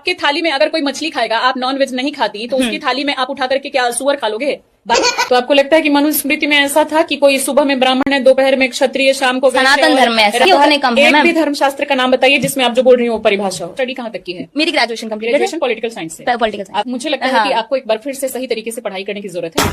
आपके थाली में अगर कोई मछली खाएगा, आप नॉन वेज नहीं खाती, तो उसकी थाली में आप उठा करके क्या सुअर खा लोगे? तो आपको लगता है कि मनुस्मृति में ऐसा था कि कोई सुबह में ब्राह्मण है, दोपहर में क्षत्रिय, शाम को सनातन धर्म में ऐसा होने कम है। एक भी धर्मशास्त्र का नाम बताइए जिसमें आप जो बोल रही हो परिभाषा हो। स्टडी कहाँ तक की है? मेरी ग्रेजुएशन कंप्लीट है। ग्रेजुएशन पॉलिटिकल साइंस से। Political science. मुझे लगता है कि आपको एक बार फिर से सही तरीके से पढ़ाई करने की जरूरत है।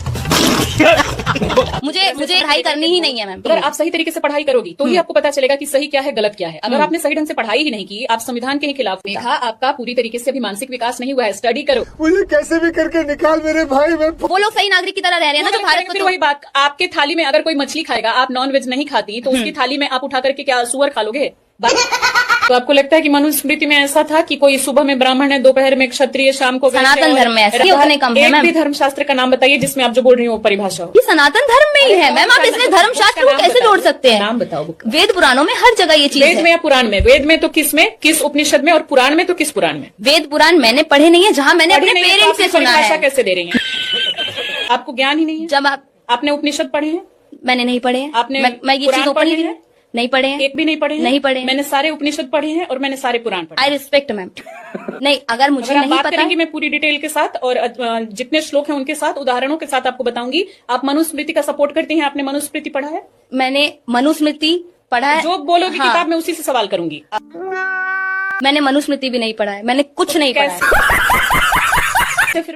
मुझे पढ़ाई करनी ही नहीं है मैम। अगर आप सही तरीके से पढ़ाई करोगी तो ही आपको पता चलेगा कि सही क्या है, गलत क्या है। अगर आपने सही ढंग से पढ़ाई ही नहीं की, आप संविधान के ही खिलाफ देखा, आपका पूरी तरीके से अभी मानसिक विकास नहीं हुआ है। स्टडी करो, मुझे कैसे भी करके निकाल मेरे भाई। मैं वो लोग सही नागरिक की तरह रह रहे हैं ना, जो भारत को। फिर वही बात, आपके थाली में अगर कोई मछली खाएगा, आप नॉन वेज नहीं खाती, तो उसकी थाली में आप उठा करके क्या सुअर खा लोगे? तो आपको लगता है कि मनुस्मृति में ऐसा था कि कोई सुबह में ब्राह्मण है, दोपहर में क्षत्रिय, शाम को सनातन धर्म में ऐसा होने कम है। एक भी धर्मशास्त्र का नाम बताइए जिसमें आप जो बोल रही हो परिभाषा हो। ये सनातन धर्म में ही है मैम। आप इसमें धर्मशास्त्र को कैसे जोड़ सकते हैं? नाम बताओ। वेद पुराणों में हर जगह ये चीज वेद में या पुराण में? वेद में तो किस में, किस उपनिषद में, और पुराण में तो किस पुराण में? वेद पुराण मैंने पढ़े नहीं है, जहाँ मैंने अपने पेरेंट्स से सुना है। कैसे दे रही है? आपको ज्ञान ही नहीं है। जब आपने उपनिषद पढ़े हैं? मैंने नहीं पढ़े हैं। आपने मैं ये चीज ओपन नहीं नहीं पढ़े हैं। एक भी नहीं पढ़े हैं? नहीं पढ़े। मैंने सारे उपनिषद पढ़े हैं और मैंने सारे पुराण पढ़े। I respect ma'am. नहीं, अगर मुझे नहीं बात पता करेंगी मैं पूरी डिटेल के साथ और जितने श्लोक हैं उनके साथ, उदाहरणों के साथ आपको बताऊंगी। आप मनुस्मृति का सपोर्ट करती हैं? आपने मनुस्मृति पढ़ा है? मैंने मनुस्मृति पढ़ा है। जो बोलोगी किताब में उसी से सवाल करूंगी। मैंने मनुस्मृति भी नहीं पढ़ा है। मैंने कुछ नहीं पढ़ा है।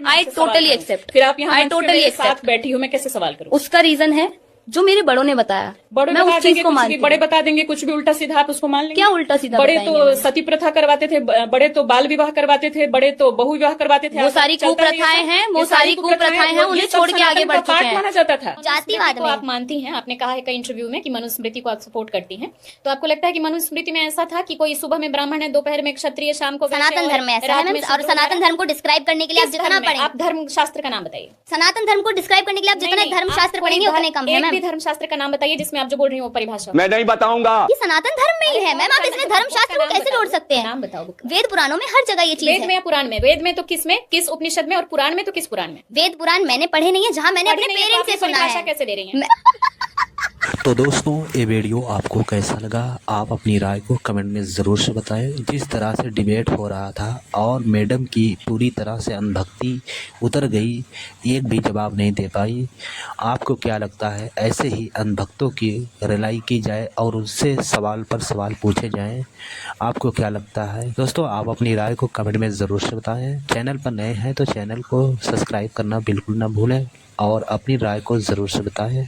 I totally accept. फिर आप यहाँ टोटली साथ बैठी हूँ, मैं कैसे सवाल करूँ? उसका रीजन है जो मेरे बड़ों ने बताया। मैं उस चीज को मानती हूँ। बड़े बता देंगे कुछ भी उल्टा सीधा, आप उसको मान लेंगे? क्या उल्टा सीधा? बड़े तो सती प्रथा करवाते थे, बड़े तो बाल विवाह करवाते थे, बड़े तो बहु विवाह करवाते थे। वो सारी कुप्रथाएं हैं, वो सारी कुप्रथाएं हैं, उन्हें छोड़ के आगे बढ़ चुके हैं। माना जाता था। जातिवाद को आप मानती हैं? आपने कहा है कई इंटरव्यू में कि मनुस्मृति को आप सपोर्ट करती हैं, तो आपको लगता है कि मनुस्मृति में ऐसा था कि कोई सुबह में ब्राह्मण है, दोपहर में क्षत्रिय, शाम को सनातन धर्म में ऐसा है। और सनातन धर्म को डिस्क्राइब करने के लिए आप जितना पढ़ेंगे, आप धर्म शास्त्र का नाम बताइए। सनातन धर्म को डिस्क्राइब करने के लिए आप जितना धर्म शास्त्र पढ़ेंगे उतने कम है। एक भी धर्मशास्त्र का नाम बताइए जिसमें आप जो बोल रही हो परिभाषा। मैं नहीं बताऊंगा। ये सनातन धर्म में ही है मैम। आप इसमें धर्मशास्त्र को कैसे जोड़ सकते हैं? नाम बताओ। वेद पुराणों में हर जगह ये चीज है। वेद में या पुराण में? वेद में तो किस में, किस उपनिषद में, और पुराण में तो किस पुराण में? वेद पुराण मैंने पढ़े नहीं है, जहाँ मैंने अपने पेरेंट्स से सुना है। कैसे दे रही है? तो दोस्तों, ये वीडियो आपको कैसा लगा? आप अपनी राय को कमेंट में ज़रूर से बताएं। जिस तरह से डिबेट हो रहा था और मैडम की पूरी तरह से अनभक्ति उतर गई, एक भी जवाब नहीं दे पाई। आपको क्या लगता है ऐसे ही अनभक्तों की रिलाई की जाए और उससे सवाल पर सवाल पूछे जाएं? आपको क्या लगता है? दोस्तों, आप अपनी राय को कमेंट में ज़रूर से बताएँ। चैनल पर नए हैं तो चैनल को सब्सक्राइब करना बिल्कुल ना भूलें और अपनी राय को ज़रूर से बताएँ।